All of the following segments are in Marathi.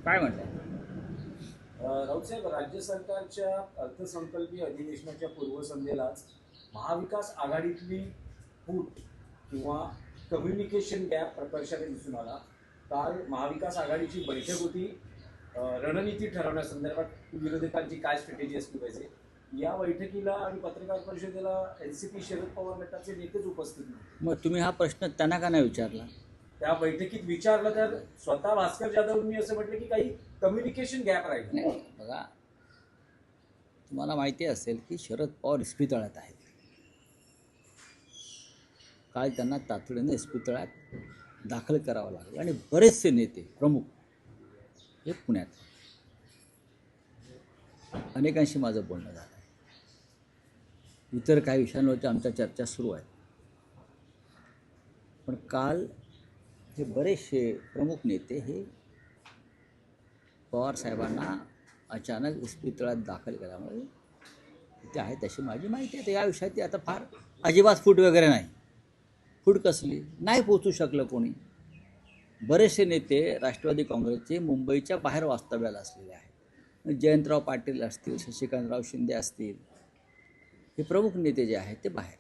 काय म्हणताय? राऊत साहेब, राज्य सरकारच्या अर्थसंकल्पीय अधिवेशनाच्या पूर्वसंध्येलाच महाविकास आघाडीतली फूट किंवा कम्युनिकेशन गॅप प्रकर्षाने दिसून आला. काल महाविकास आघाडीची बैठक होती. रणनीती ठरवण्यासंदर्भात विरोधकांची काय स्ट्रॅटेजी असली पाहिजे या बैठकीला आणि पत्रकार परिषदेला एनसीपी शरद पवार गटाचे नेतेच उपस्थित नव्हते. मग तुम्ही हा प्रश्न त्यांना का नाही विचारला? त्या बैठकीत विचारलं तर स्वतः भास्कर जाधवनी असं म्हटलं की काही कम्युनिकेशन गॅप राहील. नाही, बघा, तुम्हाला माहिती असेल की शरद पवार इस्पितळात आहेत. काल त्यांना तातडीने इस्पितळात दाखल करावं लागलं आणि बरेचसे नेते प्रमुख हे पुण्यात. अनेकांशी माझं बोलणं झालं आहे. इतर काही विषयांवरती आमच्या चर्चा सुरू आहेत. पण काल हे बरेचसे प्रमुख नेते हे पवार साहेबांना अचानक इस्पितळात दाखल केल्यामुळे ते आहेत अशी माझी माहिती आहे. या विषयात आता फार अजिबात फूट वगैरे नाही. फूट कसली नाही पोचू शकलं कोणी. बरेचसे नेते राष्ट्रवादी काँग्रेसचे मुंबईच्या बाहेर वास्तव्याला असलेले आहेत. जयंतराव पाटील असतील, शशिकांतराव शिंदे असतील, हे प्रमुख नेते जे आहेत ते बाहेर.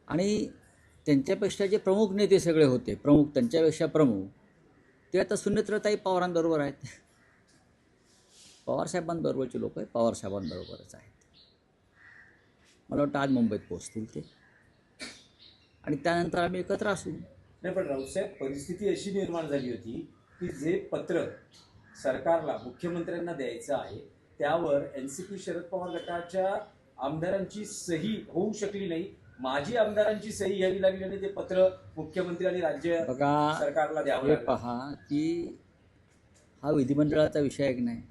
आणि त्यांच्यापेक्षा जे प्रमुख नेते सगळे होते, त्यांच्यापेक्षा प्रमुख ते आता सुनेत्रताई पवारांबरोबर आहेत. पवारसाहेबांबरोबरचे लोक आहेत, पवारसाहेबांबरोबरच आहेत. मला वाटतं आज मुंबईत पोहोचतील ते आणि त्यानंतर आम्ही एकत्र असू. नाही, पण राऊतसाहेब, परिस्थिती अशी निर्माण झाली होती की जे पत्र सरकारला मुख्यमंत्र्यांना द्यायचं आहे त्यावर एनसीपी शरद पवार गटाच्या आमदारांची सही होऊ शकली नाही. माजी आमदारांची सही घ्यावी लागली आणि ते पत्र मुख्यमंत्री आणि राज्य सरकारला द्यावं लागलं. पहा की हा विधिमंडळाचा विषय आहे की नाही.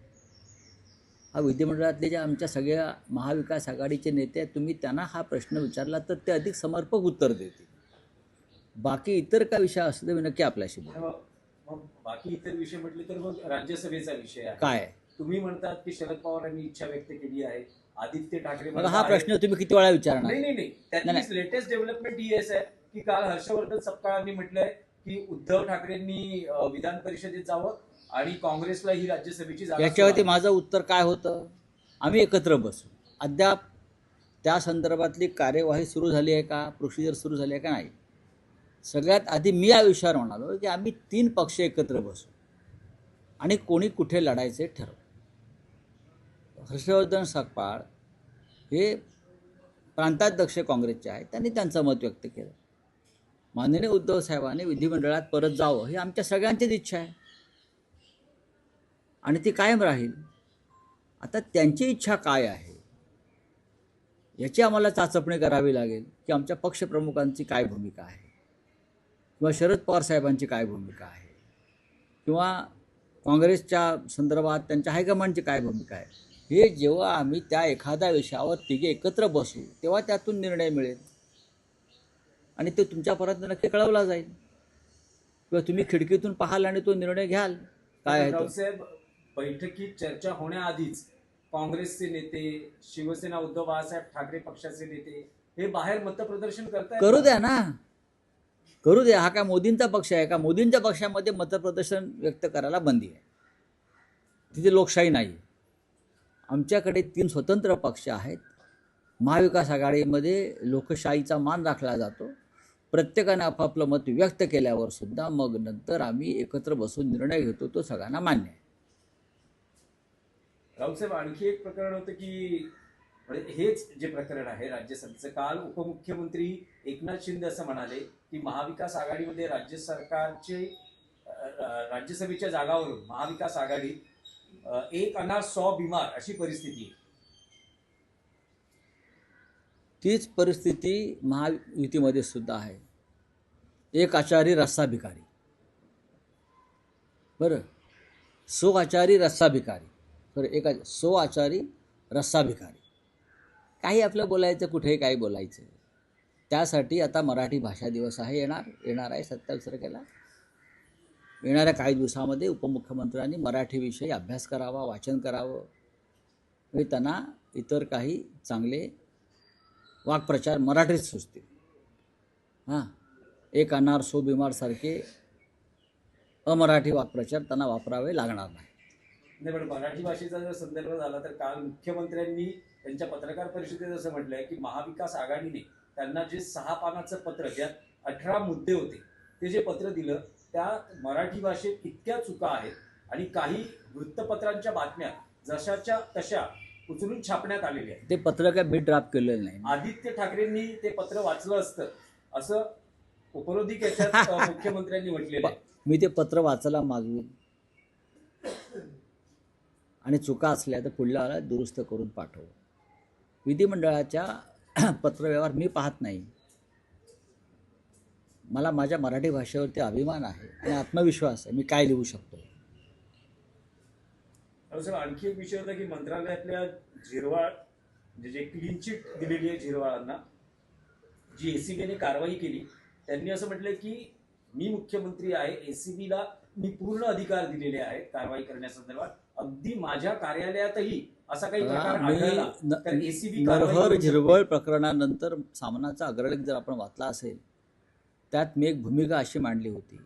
हा विधिमंडळातले जे आमच्या सगळ्या महाविकास आघाडीचे नेते आहेत, तुम्ही त्यांना हा प्रश्न विचारला तर ते अधिक समर्पक उत्तर देतील. बाकी इतर काय विषय असले तर मी नक्की आपल्याशी बोलू. मग बाकी इतर विषय म्हटले तर मग राज्यसभेचा विषय आहे. काय तुम्ही म्हणतात की शरद पवारांनी इच्छा व्यक्त केली आहे. आदित्य ठाकरे मग हा प्रश्न तुम्ही किती वेळा विचारणार? नाही, त्यातली लेटेस्ट डेव्हलपमेंट ही आहे की काल हर्षवर्धन सपकाळांनी म्हटलंय की उद्धव ठाकरेंनी विधान परिषदेत जावं आणि काँग्रेसला ही राज्यसभेची जागा. याच्यावरती माझं उत्तर काय होतं? आम्ही एकत्र बसू. अद्याप त्या संदर्भातली कार्यवाही सुरू झाली आहे का, प्रोसिजर सुरू झाली आहे का नाही. सगळ्यात आधी मी या विषयावर म्हणालो की आम्ही 3 पक्ष एकत्र बसू आणि कोणी कुठे लढायचे ठरवू. हर्षवर्धन सकपाळ हे प्रांताध्यक्ष काँग्रेसचे आहेत, त्यांनी त्यांचं मत व्यक्त केलं. माननीय उद्धव साहेबांनी विधिमंडळात परत जावं ही आमच्या सगळ्यांचीच इच्छा आहे आणि ती कायम राहील. आता त्यांची इच्छा काय आहे याची आम्हाला चाचपणी करावी लागेल की आमच्या पक्षप्रमुखांची काय भूमिका आहे किंवा शरद पवार साहेबांची काय भूमिका आहे किंवा काँग्रेसच्या संदर्भात त्यांच्या हायकमांडची काय भूमिका आहे. हे जेव्हा आम्ही त्या एखाद्या विषयावर तिघे एकत्र बसू तेव्हा त्यातून निर्णय मिळेल आणि तो तुमच्यापर्यंत नक्की कळवला जाईल किंवा तुम्ही खिडकीतून पाहाल आणि तो निर्णय घ्याल. काय आहे तो? साहेब, बैठकीत चर्चा होण्याआधीच काँग्रेसचे नेते, शिवसेना उद्धव बाळासाहेब ठाकरे पक्षाचे नेते हे बाहेर मतप्रदर्शन करतात. करू द्या ना, करू द्या. हा काय मोदींचा पक्ष आहे का? मोदींच्या पक्षामध्ये मतप्रदर्शन व्यक्त करायला बंदी आहे. तिथे लोकशाही नाही. आमच्याकडे 3 स्वतंत्र पक्ष आहेत. महाविकास आघाडीमध्ये लोकशाहीचा मान राखला जातो. प्रत्येकाने आपापलं मत व्यक्त केल्यावर सुद्धा मग नंतर आम्ही एकत्र बसून निर्णय घेतो, तो सगळ्यांना मान्य आहे. राऊतसाहेब, आणखी एक प्रकरण होतं की हेच जे प्रकरण आहे राज्यसभेचं, काल उपमुख्यमंत्री एकनाथ शिंदे असं म्हणाले की महाविकास आघाडीमध्ये राज्य सरकारचे राज्यसभेच्या जागावरून महाविकास आघाडी 1 अनार 100 बिमार अशी परिस्थिती आहे. तीच परिस्थिती महायुतीमध्ये सुद्धा आहे. 1 आचारी रस्सा भिकारी. बरं, 100 आचारी रस्सा भिकारी. बरं, 100 आचारी रस्सा भिकारी. काही आपलं बोलायचं, कुठेही काही बोलायचं. त्यासाठी आता मराठी भाषा दिवस आहे, येणार आहे 27 तारखेला. येणाऱ्या काही दिवसामध्ये उपमुख्यमंत्र्यांनी मराठीविषयी अभ्यास करावा, वाचन करावं. म्हणजे त्यांना इतर काही चांगले वाक्प्रचार मराठीत सुचतील. 1 अनार 100 बिमार सारखे अमराठी वाक्प्रचार त्यांना वापरावे लागणार नाही. नाही, पण मराठी भाषेचा जर संदर्भ झाला तर काल मुख्यमंत्र्यांनी त्यांच्या पत्रकार परिषदेत असं म्हटलंय की महाविकास आघाडीने त्यांना जे 6 पानाचं पत्र, ज्यात 18 मुद्दे होते, ते जे पत्र दिलं त्यात मराठी भाषेत इतक्या चुका आहेत आणि काही वृत्तपत्रांच्या बातम्या जशाच्या तशा उचलून छापण्यात आलेल्या आहेत. ते पत्र काय मी ड्राफ्ट केलेलं नाही. आदित्य ठाकरेंनी ते पत्र वाचलं असतं असं उपरोधिक याच्यात मुख्यमंत्र्यांनी म्हटलेलं आहे. मी ते पत्र वाचायला मागवीन आणि चुका असल्या तर पुढल्या वेळेला दुरुस्त करून पाठवू. विधिमंडळाच्या पत्रव्यवहार मी पाहत नाही. मला माझ्या मराठी भाषेवरती अभिमान आहे आणि आत्मविश्वास आहे मी काय लिहू शकतो. सर, आणखी एक विषय होता की मंत्रालयातल्या झिरवाळ जे क्लीन चिट दिलेली आहे झिरवाळांना, जी एसीबीने कारवाई केली, त्यांनी असं म्हटलंय की मी मुख्यमंत्री आहे, एसीबीला मी पूर्ण अधिकार दिलेले आहेत कारवाई करण्यासंदर्भात. अगदी माझ्या कार्यालयातही असा काही प्रकार आढळला तर एसीबी नरहर झिरवळ प्रकरणानंतर सामनाचा अग्रलेख जर आपण वाचला असेल त्यात मी एक भूमिका अशी मांडली होती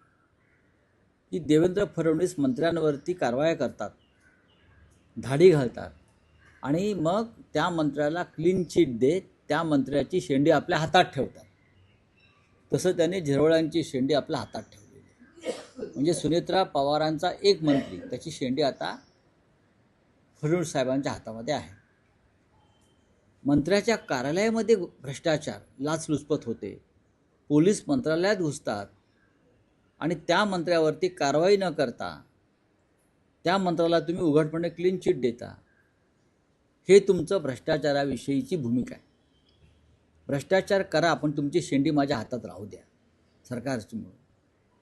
की देवेंद्र फडणवीस मंत्र्यांवरती कारवाया करतात, धाडी घालतात आणि मग त्या मंत्र्याला क्लीन चिट देत त्या मंत्र्याची शेंडी आपल्या हातात ठेवतात. तसं त्यांनी झिरवळांची शेंडी आपल्या हातात ठेवलेली. म्हणजे सुनेत्रा पवारांचा एक मंत्री, त्याची शेंडी आता फडणवीस साहेबांच्या हातामध्ये आहे. मंत्र्याच्या कार्यालयामध्ये भ्रष्टाचार, लाचलुचपत होते, पोलीस मंत्रालयात घुसतात आणि त्या मंत्र्यावरती कारवाई न करता त्या मंत्र्याला तुम्ही उघडपणे क्लीन चिट देता. हे तुमचं भ्रष्टाचाराविषयीची भूमिका आहे. भ्रष्टाचार करा पण तुमची शेंडी माझ्या हातात राहू द्या सरकारची. म्हणून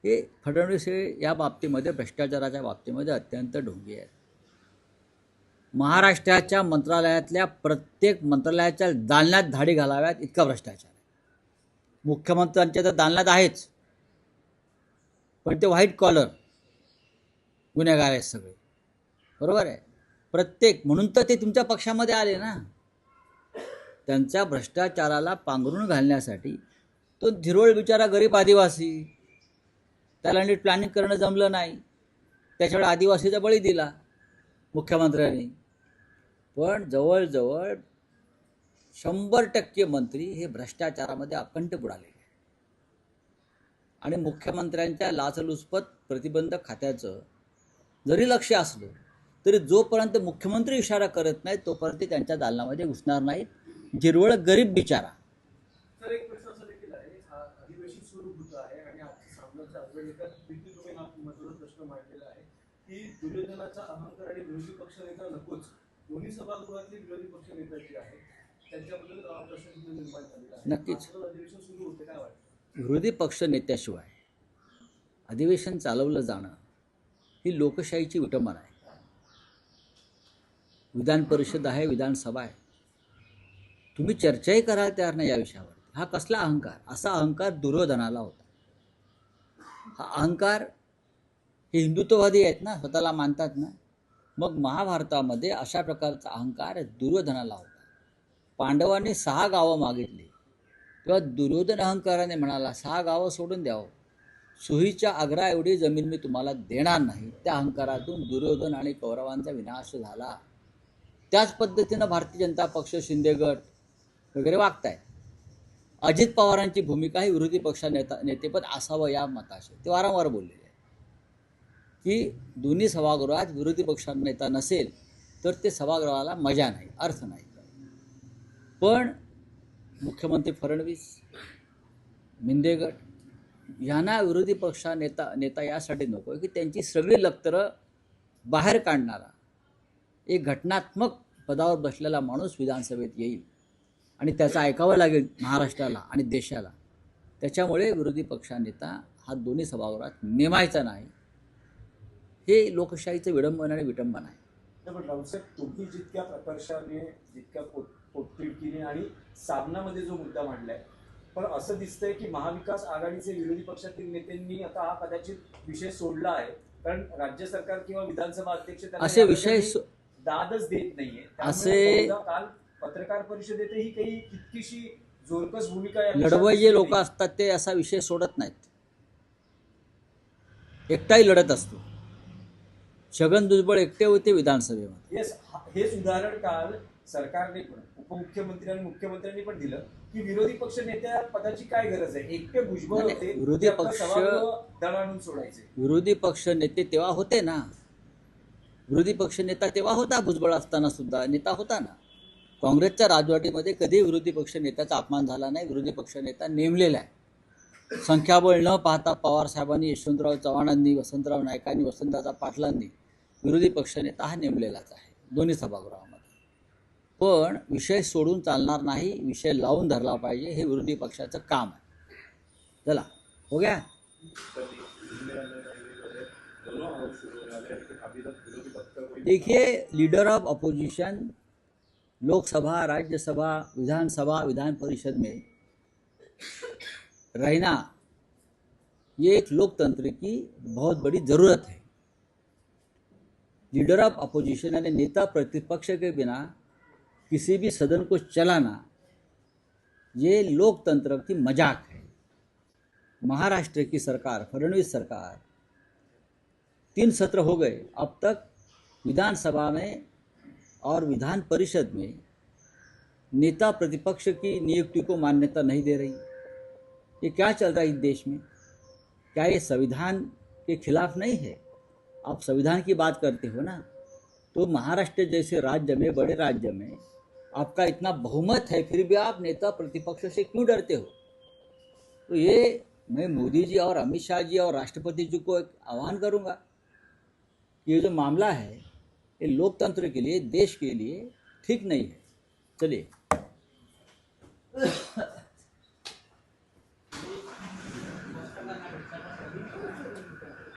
हे फडणवीस हे या बाबतीमध्ये भ्रष्टाचाराच्या बाबतीमध्ये अत्यंत ढोंगी आहेत. महाराष्ट्राच्या मंत्रालयातल्या प्रत्येक मंत्रालयाच्या दालनात धाडी घालाव्यात इतका भ्रष्टाचार आहे. मुख्यमंत्र्यांच्या तर दालनात आहेच, पण ते व्हाईट कॉलर गुन्हेगार आहेत सगळे. बरोबर आहे, प्रत्येक. म्हणून तर ते तुमच्या पक्षामध्ये आले ना. त्यांच्या भ्रष्टाचाराला पांघरून घालण्यासाठी तो झिरवळ बिचारा गरीब आदिवासी, त्याला नीट प्लॅनिंग करणं जमलं नाही, त्याच्याकडे आदिवासीचा बळी दिला मुख्यमंत्र्यांनी. पण जवळजवळ 100% मंत्री हे भ्रष्टाचारामध्ये अखंड बुडालेले आहेत. आणि मुख्यमंत्र्यांच्या लाचलुचपत प्रतिबंधक खात्याचं जरी लक्ष असलं तरी जोपर्यंत मुख्यमंत्री इशारा करत नाहीत तोपर्यंत त्यांच्या दालनामध्ये घुसणार नाहीत. झिरवळ गरीब बिचारा. तर एक प्रश्न असा देखील आहे, हा अधिवेशन सुरू होत आहे आणि आजच्या सामन्याच्या अग्रलेखात देखील तुम्ही हा महत्त्वाचा प्रश्न मांडलेला आहे की दुर्योधनाचा अहंकार आणि विरोधी पक्षनेता नकोच. दोन्ही सभागृहातले विरोधी पक्षनेता जे आहेत त्यांच्याबद्दल प्रश्न निर्माण झालेला आहे. नक्कीच. अधिवेशन सुरू होते, काय वाटतं? विरोधी पक्ष नेत्याशिवाय अधिवेशन चालवलं जाणं ही लोकशाहीची विटंबना आहे. विधान परिषद आहे, विधानसभा आहे, तुम्ही चर्चाही करायला तयार नाही या विषयावर. हा कसला अहंकार? असा अहंकार दुर्योधनाला होता. हा अहंकार हे हिंदुत्ववादी आहेत ना, स्वतःला मानतात ना. मग महाभारतामध्ये अशा प्रकारचा अहंकार दुर्योधनाला होता. पांडवांनी 6 गावं मागितली तेव्हा दुर्योधन अहंकाराने म्हणाला 6 गावं सोडून द्यावं, सुहीच्या आग्रा एवढी जमीन मी तुम्हाला देणार नाही. त्या अहंकारातून दुर्योधन आणि कौरवांचा विनाश झाला. त्याच पद्धतीनं भारतीय जनता पक्ष, शिंदे गट वगैरे वागतायत. अजित पवारांची भूमिका ही विरोधी पक्ष नेतेपद असावं या मताशी ते वारंवार बोललेले आहे की दोन्ही सभागृहात विरोधी पक्ष नेता नसेल तर ते सभागृहाला मजा नाही, अर्थ नाही. पण मुख्यमंत्री फडणवीस, शिंदे गट यांना विरोधी पक्ष नेता यासाठी नको की त्यांची सगळी लक्तरं बाहेर काढणारा एक घटनात्मक पदावर बसलेला माणूस विधानसभेत येईल आणि त्याचं ऐकावं लागेल महाराष्ट्राला आणि देशाला. त्याच्यामुळे विरोधी पक्षनेता हा दोन्ही सभागृहात नेमायचा नाही. हे लोकशाहीचं विडंबन आणि विटंबन आहे. पण राऊतसाहेब, तुम्ही जितक्या प्रकर्षाने, जितक्या पोटतिडकीने आणि सामनामध्ये जो मुद्दा मांडलाय, पण असं दिसतंय की महाविकास आघाडीचे विरोधी पक्षातील नेत्यांनी आता हा कदाचित विषय सोडला आहे. कारण राज्य सरकार किंवा विधानसभा अध्यक्ष असे विषय दादच देत नाहीये. असे काल पत्रकार परिषदेतही काही तितकीशी जोरकस भूमिका लढवय्ये लोक असतात ते असा विषय सोडत नाहीत. एकटाही लढत असतो. छगन भुजबळ एकटे होते विधानसभेमध्ये. येस, हेच उदाहरण काल सरकारने पण उपमुख्यमंत्री आणि मुख्यमंत्र्यांनी पण दिलं की विरोधी पक्ष नेत्या पदाची काय गरज आहे. एकटे भुजबळ नाही, होते, विरोधी ते आपलं पक्ष- सभागृह दणाणून सोडायचे. विरोधी पक्ष नेते तेव्हा होते ना. विरोधी पक्ष नेता तेव्हा होता, भुजबळ असताना सुद्धा नेता होता ना. काँग्रेसच्या राजवटीमध्ये कधी विरोधी पक्ष नेत्याचा अपमान झाला नाही. विरोधी पक्ष नेता नेमलेला आहे. संख्याबळ न पाहता पवार साहेबांनी, यशवंतराव चव्हाणांनी, वसंतराव नाईकांनी, वसंतदादा पाटलांनी विरोधी पक्षनेता हा नेमलेलाच आहे दोन्ही सभागृहामध्ये. पण विषय सोडून चालणार नाही, विषय लावून धरला पाहिजे, हे विरोधी पक्षाचं काम आहे. चला हो गया. देखिए, leader of opposition Lok Sabha, Rajya Sabha, Vidhan Sabha, Vidhan Parishad में रहना ये एक लोकतंत्र की बहुत बड़ी ज़रूरत है. लीडर ऑफ अपोजिशन यानी नेता प्रतिपक्ष के बिना किसी भी सदन को चलाना ये लोकतंत्र की मजाक है. महाराष्ट्र की सरकार, फडणवीस सरकार, 3 सत्र हो गए, अब तक विधानसभा में और विधान परिषद में नेता प्रतिपक्ष की नियुक्ति को मान्यता नहीं दे रही. ये क्या चल रहा है इस देश में? क्या ये संविधान के खिलाफ नहीं है? आप संविधान की बात करते हो ना, तो महाराष्ट्र जैसे राज्य में, बड़े राज्य में आपका इतना बहुमत है, फिर भी आप नेता प्रतिपक्ष से क्यों डरते हो? तो ये मैं मोदी जी और अमित शाह जी और राष्ट्रपति जी को एक आह्वान करूँगा, ये जो मामला है ये लोकतंत्र के लिए, देश के लिए ठीक नहीं है. चलिए.